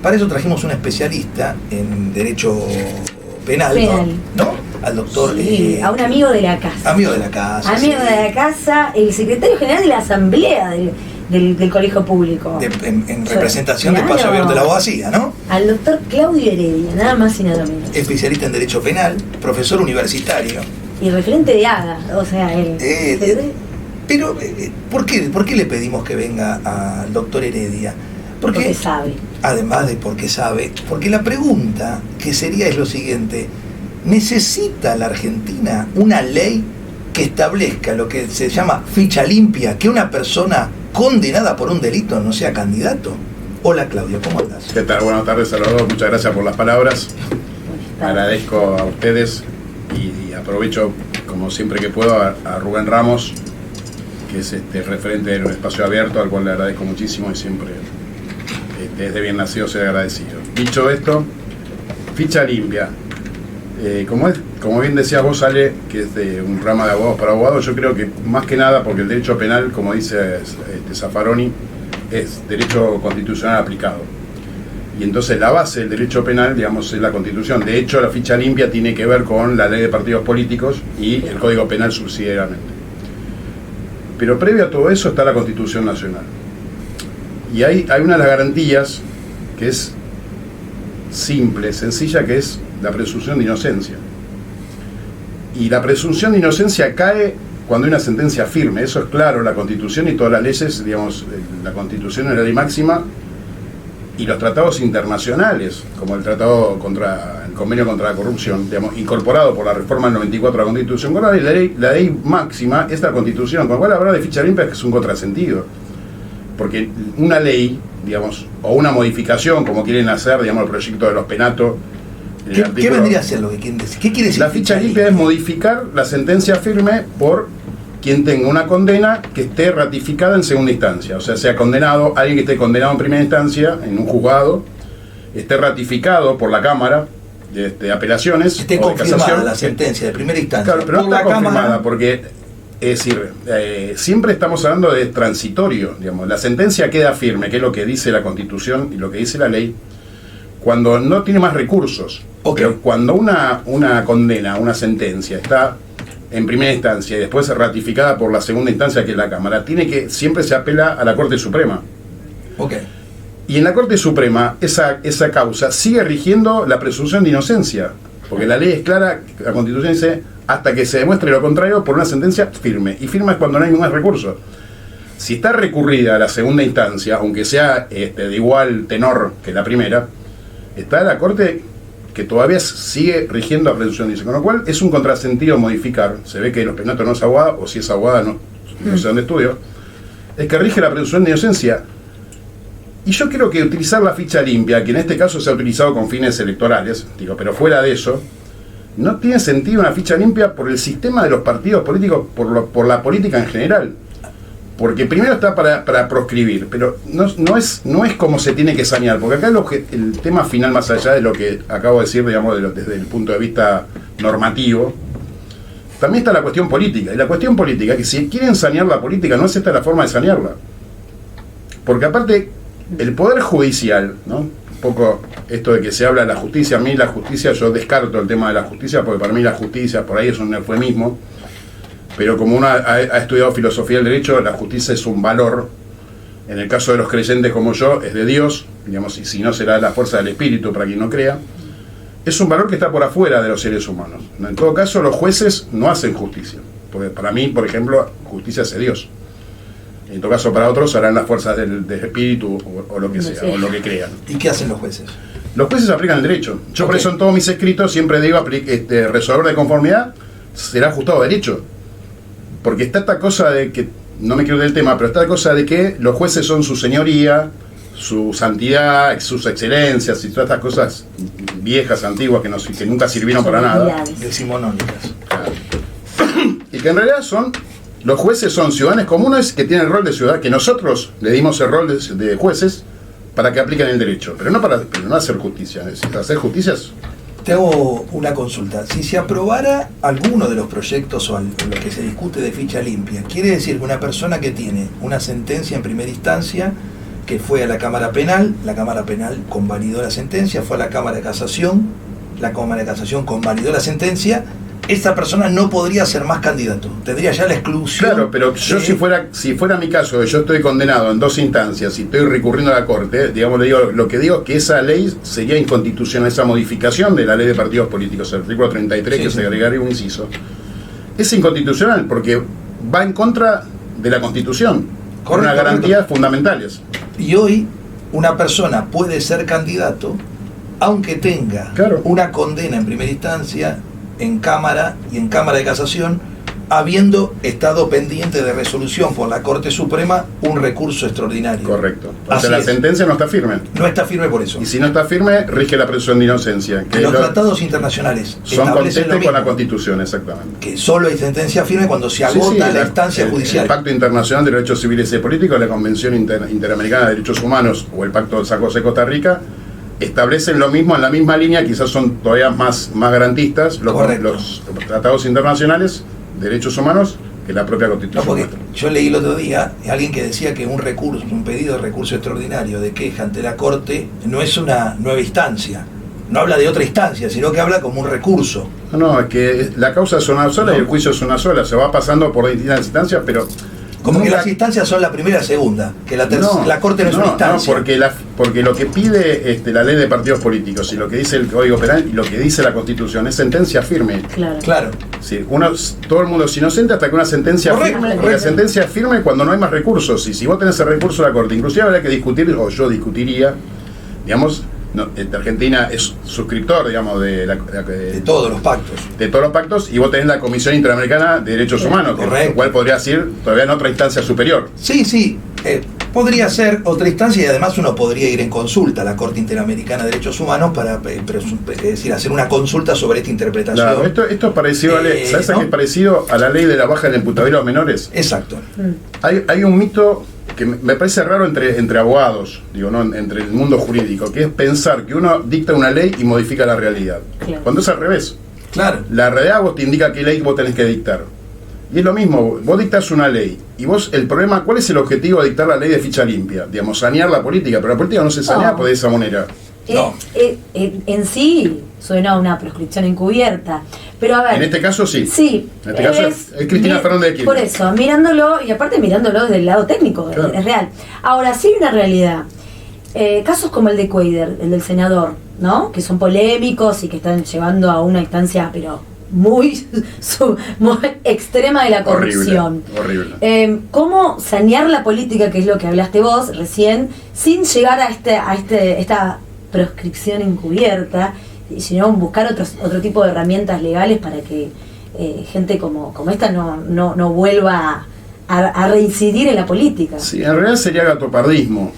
para eso trajimos un especialista en derecho penal. ¿No? Al doctor... Sí, a un amigo de la casa. Amigo de la casa. Amigo de la casa, el secretario general de la asamblea del colegio público. En representación del espacio abierto de la abogacía, ¿no? Al doctor Claudio Heredia, nada más y nada menos. Especialista en derecho penal, profesor universitario. Y referente de AGA, o sea, pero, ¿por qué le pedimos que venga al doctor Heredia? Porque sabe. Además de porque sabe, porque la pregunta que sería es lo siguiente: ¿necesita la Argentina una ley que establezca lo que se llama ficha limpia, que una persona condenada por un delito no sea candidato? Hola Claudio, ¿cómo andas? ¿Qué tal? Buenas tardes a los dos, muchas gracias por las palabras. Agradezco a ustedes y aprovecho, como siempre que puedo, a Rubén Ramos, que es referente del espacio abierto, al cual le agradezco muchísimo y siempre, desde bien nacido, soy agradecido. Dicho esto, ficha limpia. Como bien decías vos, Ale, que es de un rama de abogados para abogados, yo creo que más que nada, porque el derecho penal, como dice Zaffaroni, es derecho constitucional aplicado. Y entonces la base del derecho penal, digamos, es la Constitución. De hecho, la ficha limpia tiene que ver con la ley de partidos políticos y el Código Penal subsidiariamente. Pero previo a todo eso está la Constitución Nacional. Y hay una de las garantías que es simple, sencilla, que es la presunción de inocencia. Y la presunción de inocencia cae cuando hay una sentencia firme. Eso es claro, la Constitución y todas las leyes, digamos, la Constitución es la ley máxima, y los tratados internacionales, como el convenio contra la corrupción, digamos, incorporado por la reforma del 94 de la Constitución, con la ley máxima es la Constitución, con lo cual hablar de ficha limpia es un contrasentido. Porque una ley, digamos, o una modificación, como quieren hacer, digamos, el proyecto de los penatos. ¿Qué vendría a ser lo que quieren decir? ¿Qué quiere decir? La ficha limpia es modificar la sentencia firme por quien tenga una condena que esté ratificada en segunda instancia. O sea, sea condenado, alguien que esté condenado en primera instancia, en un juzgado, esté ratificado por la Cámara de Apelaciones. Esté confirmada la sentencia de primera instancia. Claro, pero no está confirmada porque, es decir, siempre estamos hablando de transitorio, digamos. La sentencia queda firme, que es lo que dice la Constitución y lo que dice la ley, cuando no tiene más recursos. Okay. Pero cuando una condena, una sentencia está en primera instancia y después ratificada por la segunda instancia, que es la Cámara, siempre se apela a la Corte Suprema. Okay. Y en la Corte Suprema esa causa sigue rigiendo la presunción de inocencia, porque la ley es clara, la Constitución dice hasta que se demuestre lo contrario por una sentencia firme, y firme es cuando no hay más recursos. Si está recurrida a la segunda instancia, aunque sea de igual tenor que la primera, está la Corte que todavía sigue rigiendo la presunción de inocencia, con lo cual es un contrasentido modificar. Se ve que los penatos no es abogada, o si es abogada no sé dónde estudio, es que rige la presunción de inocencia. Y yo creo que utilizar la ficha limpia, que en este caso se ha utilizado con fines electorales, pero fuera de eso, no tiene sentido una ficha limpia por el sistema de los partidos políticos, por la política en general. Porque primero está para proscribir, pero no es como se tiene que sanear, porque acá el tema final, más allá de lo que acabo de decir, digamos, desde el punto de vista normativo, también está la cuestión política. Y la cuestión política es que si quieren sanear la política, no es esta la forma de sanearla. Porque aparte, el Poder Judicial, ¿no? Un poco esto de que se habla de la justicia, a mí la justicia, yo descarto el tema de la justicia, porque para mí la justicia por ahí es un eufemismo. Pero como uno ha estudiado filosofía del derecho, la justicia es un valor. En el caso de los creyentes como yo, es de Dios, digamos, y si no será la fuerza del Espíritu para quien no crea. Es un valor que está por afuera de los seres humanos. En todo caso, los jueces no hacen justicia. Porque para mí, por ejemplo, justicia hace Dios. En todo caso, para otros harán las fuerzas del Espíritu o lo que sea, o lo que crean. ¿Y qué hacen los jueces? Los jueces aplican el derecho. Yo por eso en todos mis escritos siempre digo, resolver de conformidad será ajustado a derecho. Porque está esta cosa de que, no me quiero del tema, pero está la cosa de que los jueces son su señoría, su santidad, sus excelencias y todas estas cosas viejas, antiguas, que nunca sirvieron para nada. Decimonónicas. Claro. Y que en realidad los jueces son ciudadanos comunes que tienen el rol de ciudadanos, que nosotros le dimos el rol de jueces para que apliquen el derecho, pero no hacer justicia. Es decir, hacer justicia es... Te hago una consulta. Si se aprobara alguno de los proyectos o lo que se discute de ficha limpia, ¿quiere decir que una persona que tiene una sentencia en primera instancia que fue a la Cámara Penal convalidó la sentencia, fue a la Cámara de Casación, la Cámara de Casación convalidó la sentencia, esta persona no podría ser más candidato, tendría ya la exclusión. Claro, pero yo si fuera mi caso, yo estoy condenado en 2 instancias y estoy recurriendo a la Corte, digamos, lo que digo es que esa ley sería inconstitucional, esa modificación de la ley de partidos políticos, el artículo 33, que se agregaría un inciso, es inconstitucional porque va en contra de la Constitución, con unas garantías fundamentales. Y hoy una persona puede ser candidato aunque tenga una condena en primera instancia, en Cámara y en Cámara de Casación, habiendo estado pendiente de resolución por la Corte Suprema un recurso extraordinario. Correcto. O sea, la sentencia no está firme. No está firme por eso. Y si no está firme, rige la presunción de inocencia. Que los tratados internacionales son conteste con la Constitución, exactamente. Que solo hay sentencia firme cuando se agota la instancia judicial. El Pacto Internacional de Derechos Civiles y Políticos, la Convención Interamericana de Derechos Humanos o el Pacto de San José de Costa Rica establecen lo mismo, en la misma línea, quizás son todavía más garantistas los tratados internacionales de derechos humanos que la propia Constitución. No, yo leí el otro día alguien que decía que un pedido de recurso extraordinario de queja ante la Corte no es una nueva instancia, no habla de otra instancia, sino que habla como un recurso. No, es que la causa es una sola y el juicio es una sola, se va pasando por distintas instancias, pero como que las instancias son la primera y la segunda, que la Corte no es una instancia. No, porque lo que pide la ley de partidos políticos y lo que dice el Código Penal y lo que dice la Constitución es sentencia firme. Claro. Sí, todo el mundo es inocente hasta que una sentencia firme. Porque la sentencia es firme cuando no hay más recursos. Y si vos tenés el recurso de la Corte, inclusive habría que discutir, o yo discutiría, digamos, Argentina es suscriptor, digamos, de todos los pactos. De todos los pactos, y vos tenés la Comisión Interamericana de Derechos Humanos, lo cual podría ser todavía en otra instancia superior. Sí, podría ser otra instancia y además uno podría ir en consulta a la Corte Interamericana de Derechos Humanos para hacer una consulta sobre esta interpretación. Claro, esto es parecido ¿sabes a qué es parecido a la ley de la baja del imputabilidad a los menores? Exacto. Hay un mito que me parece raro entre abogados, entre el mundo jurídico, que es pensar que uno dicta una ley y modifica la realidad. Claro. Cuando es al revés. Claro. La realidad vos te indica qué ley vos tenés que dictar. Y es lo mismo, vos dictás una ley, y vos, el problema, ¿cuál es el objetivo de dictar la ley de ficha limpia? Digamos, sanear la política, pero la política no se sanea de esa manera. En sí suena a una proscripción encubierta, pero a ver, en este caso sí. Sí, en este caso es Cristina Fernández de Kirchner. Por eso, mirándolo, y aparte mirándolo desde el lado técnico, claro, es real. Ahora, sí hay una realidad. Casos como el de Cuéllar, el del senador, ¿no? Que son polémicos y que están llevando a una instancia, pero muy extrema de la corrupción. Horrible. ¿Cómo sanear la política, que es lo que hablaste vos recién, sin llegar a esta proscripción encubierta, sino buscar otro tipo de herramientas legales para que gente como esta no vuelva a reincidir en la política? Sí, en realidad sería gatopardismo,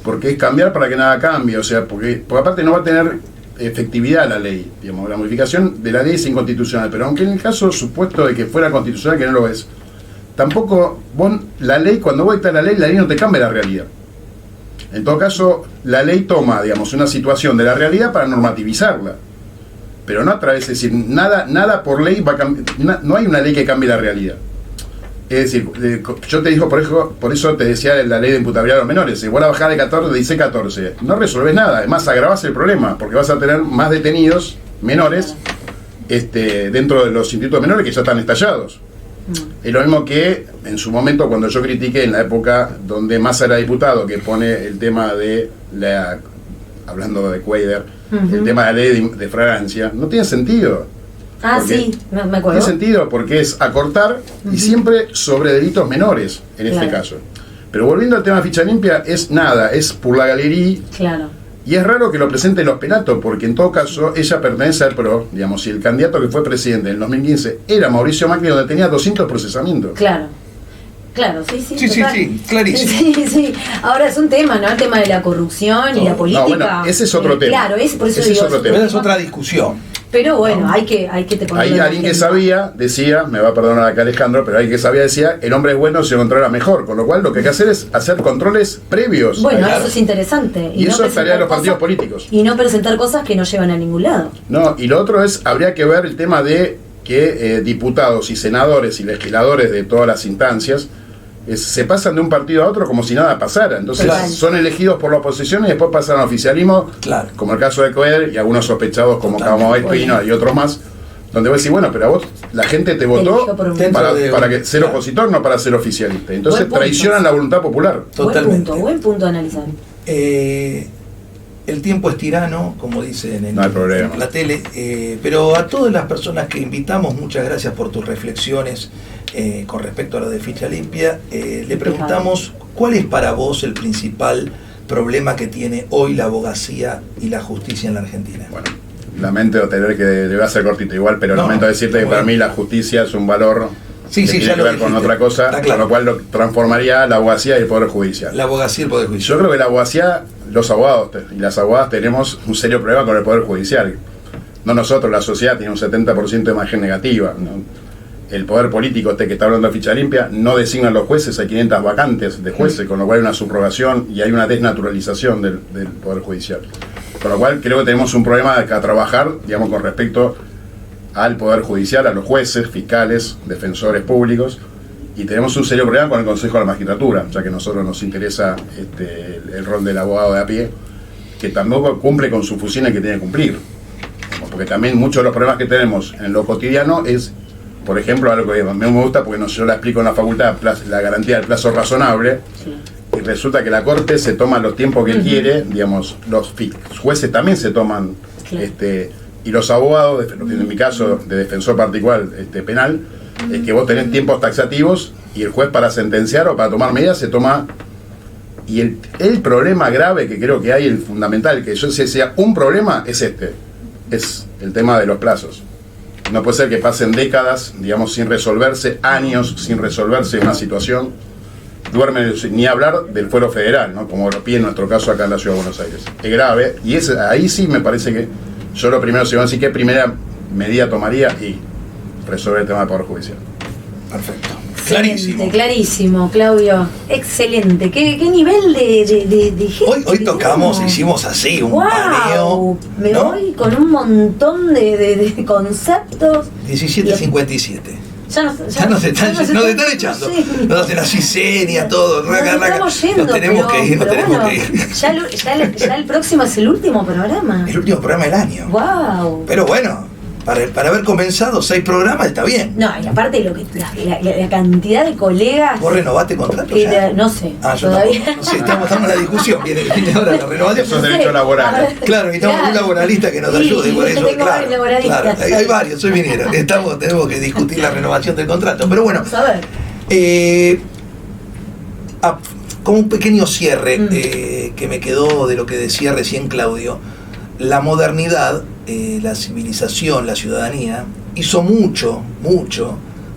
porque es cambiar para que nada cambie, o sea, porque aparte no va a tener efectividad la ley, digamos, la modificación de la ley es inconstitucional, pero aunque en el caso supuesto de que fuera constitucional, que no lo es, tampoco la ley, cuando vos dictas la ley no te cambia la realidad. En todo caso, la ley toma, digamos, una situación de la realidad para normativizarla, pero no a través, es decir, nada por ley va a cambiar, no hay una ley que cambie la realidad. Es decir, yo te digo, por eso te decía la ley de imputabilidad de los menores, si vos la bajás de 14, dice 14, no resolvés nada, además agravás el problema, porque vas a tener más detenidos menores dentro de los institutos menores que ya están estallados. Es lo mismo que en su momento cuando yo critiqué en la época donde Massa era diputado, que pone el tema de hablando de Cuéllar, el tema de la ley de fragancia, no tiene sentido. Sí, me acuerdo. Tiene sentido porque es acortar y siempre sobre delitos menores en este caso. Pero volviendo al tema de ficha limpia, es por la galería. Claro. Y es raro que lo presente los Pelato, porque en todo caso ella pertenece al PRO, digamos, si el candidato que fue presidente en el 2015 era Mauricio Macri, donde tenía 200 procesamientos. Claro, sí, clarísimo. Sí. Ahora es un tema, ¿no? El tema de la corrupción y la política. Bueno, ese es otro tema. Claro, por eso digo, es otro tema. Esa es otra discusión. Pero bueno, hay que te poner. Hay alguien que sabía, decía, me va a perdonar acá Alejandro, pero alguien que sabía decía, el hombre es bueno si lo controla mejor, con lo cual lo que hay que hacer es hacer controles previos. Bueno, eso es interesante. Y eso es tarea de los partidos políticos. Y no presentar cosas que no llevan a ningún lado. No, y lo otro es, habría que ver el tema de que diputados y senadores y legisladores de todas las instancias se pasan de un partido a otro como si nada pasara. Entonces Claro. son elegidos por la oposición y después pasan al oficialismo, Claro. como el caso de Coeder y algunos sospechados como Totalmente. Camo Espino y otros más, donde vos decís, bueno, pero a vos la gente te votó Eligió por un para, voto. para que ser Claro. opositor, no para ser oficialista. Entonces Buen punto. traicionan la voluntad popular. Totalmente. Buen punto a analizar. El tiempo es tirano, como dicen en, No hay problema. en la tele, pero a todas las personas que invitamos, muchas gracias por tus reflexiones con respecto a lo de Ficha Limpia. Le preguntamos, ¿cuál es para vos el principal problema que tiene hoy la abogacía y la justicia en la Argentina? Bueno, lamento tener que, le voy a hacer cortito igual, pero No, lamento decirte que para bueno. mí la justicia es un valor Sí, que sí, tiene ya que lo ver con dijiste. otra cosa, Está claro. con lo cual lo transformaría la abogacía y el Poder Judicial. La abogacía y el Poder Yo Judicial. creo que la abogacía, los abogados y las abogadas tenemos un serio problema con el Poder Judicial. No nosotros, la sociedad tiene un 70% de imagen negativa, ¿no? El poder político, que está hablando de Ficha Limpia, no designan los jueces, hay 500 vacantes de jueces, con lo cual hay una subrogación y hay una desnaturalización del Poder Judicial. Con lo cual creo que tenemos un problema a trabajar, digamos, con respecto al Poder Judicial, a los jueces, fiscales, defensores públicos, y tenemos un serio problema con el Consejo de la Magistratura, ya que a nosotros nos interesa el rol del abogado de a pie, que tampoco cumple con sus funciones que tiene que cumplir. Porque también muchos de los problemas que tenemos en lo cotidiano es, por ejemplo, algo que a mí me gusta, porque yo la explico en la facultad, la garantía del plazo razonable, Sí. y resulta que la Corte se toma los tiempos que quiere, digamos, los jueces también se toman, Claro. y los abogados, en mi caso de defensor particular penal, es que vos tenés tiempos taxativos y el juez para sentenciar o para tomar medidas se toma. Y el problema grave que creo que hay, el fundamental, que yo decía, un problema es es el tema de los plazos. No puede ser que pasen décadas, digamos, sin resolverse, años sin resolverse una situación. Duerme, ni hablar del fuero federal, ¿no? Como lo pide en nuestro caso acá en la Ciudad de Buenos Aires. Es grave, y ahí sí me parece que yo lo primero, si van a decir qué primera medida tomaría, y resolver el tema del Poder Judicial. Perfecto. Excelente, Clarísimo. clarísimo, Claudio. Excelente. ¿Qué nivel de gente Hoy que tocamos, tenemos? hicimos así, un ¡Guau! paneo. Me ¿no? voy con un montón de conceptos. 17:57. Ya nos están echando. Sí. Nos hacen así señas, todo. Nos estamos yendo, Nos tenemos que ir, nos pero tenemos bueno, que ir. ya el próximo es el último programa. El último programa del año. ¡Wow! Pero bueno, para haber comenzado 6 programas está bien. No, y aparte lo que la cantidad de colegas. ¿Vos renovaste contrato que ya? no sé. Yo todavía. tampoco. No sé, estamos en la discusión. Viene ahora la renovación. Eso es derecho laboral. Claro, necesitamos un laboralista que nos Sí, ayude por yo eso. tengo varios laboralistas. Claro, hay varios, soy minero. Tenemos que discutir la renovación del contrato. Pero bueno, Vamos a ver. como un pequeño cierre que me quedó de lo que decía recién Claudio, la modernidad, la civilización, la ciudadanía, hizo mucho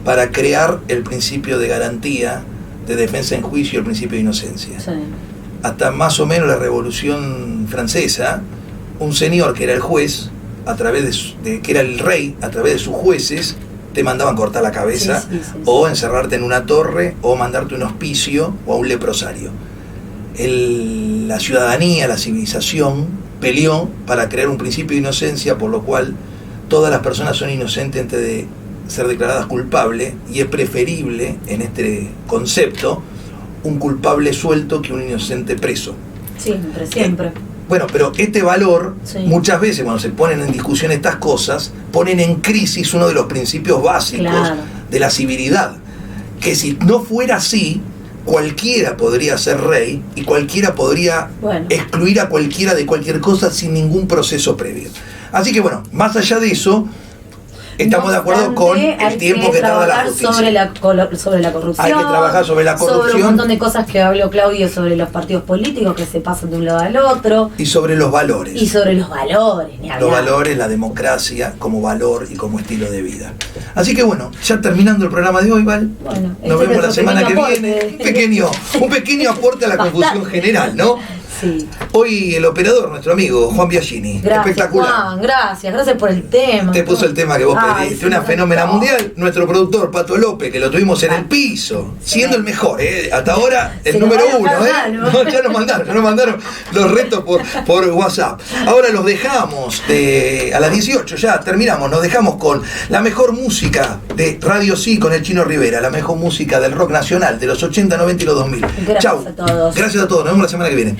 para crear el principio de garantía, de defensa en juicio, el principio de inocencia. Sí. Hasta más o menos la Revolución Francesa, un señor que era el juez, a través que era el rey, a través de sus jueces, te mandaban cortar la cabeza, Sí. o encerrarte en una torre, o mandarte un hospicio, o a un leprosario. La ciudadanía, la civilización, peleó para crear un principio de inocencia, por lo cual todas las personas son inocentes antes de ser declaradas culpables, y es preferible, en este concepto, un culpable suelto que un inocente preso. Siempre. Bueno, pero este valor, Sí. muchas veces cuando se ponen en discusión estas cosas, ponen en crisis uno de los principios básicos Claro. de la civilidad. Que si no fuera así, cualquiera podría ser rey y cualquiera podría Bueno. excluir a cualquiera de cualquier cosa sin ningún proceso previo. Así que bueno, más allá de eso, estamos No de acuerdo obstante, con el hay tiempo que tarda la trabajar justicia. sobre la corrupción. Hay que trabajar sobre la Sobre corrupción. un montón de cosas que habló Claudio sobre los partidos políticos que se pasan de un lado al otro. Y sobre los valores. Y sobre los valores, ni Los hablar. valores, la democracia como valor y como estilo de vida. Así que bueno, ya terminando el programa de hoy, Val, Bueno, nos vemos la semana que pequeño viene. aporte. Un pequeño aporte a la confusión Bastante. general, ¿no? Sí. Hoy el operador, nuestro amigo Juan Biagini. Gracias, Espectacular. Juan, gracias por el tema. Te puso el tema que vos Ay, pediste, sí, una me fenómena encantó. mundial. Nuestro productor Pato López, que lo tuvimos en el piso, siendo el mejor, hasta ahora el Se número nos va a 1, enojar, ¿no? No, ya nos mandaron los retos por WhatsApp. Ahora los dejamos a las 18, ya terminamos, nos dejamos con la mejor música de Radio Sí con el Chino Rivera, la mejor música del rock nacional de los 80, 90 y los 2000. Gracias Chau. a todos. Gracias a todos, nos vemos la semana que viene.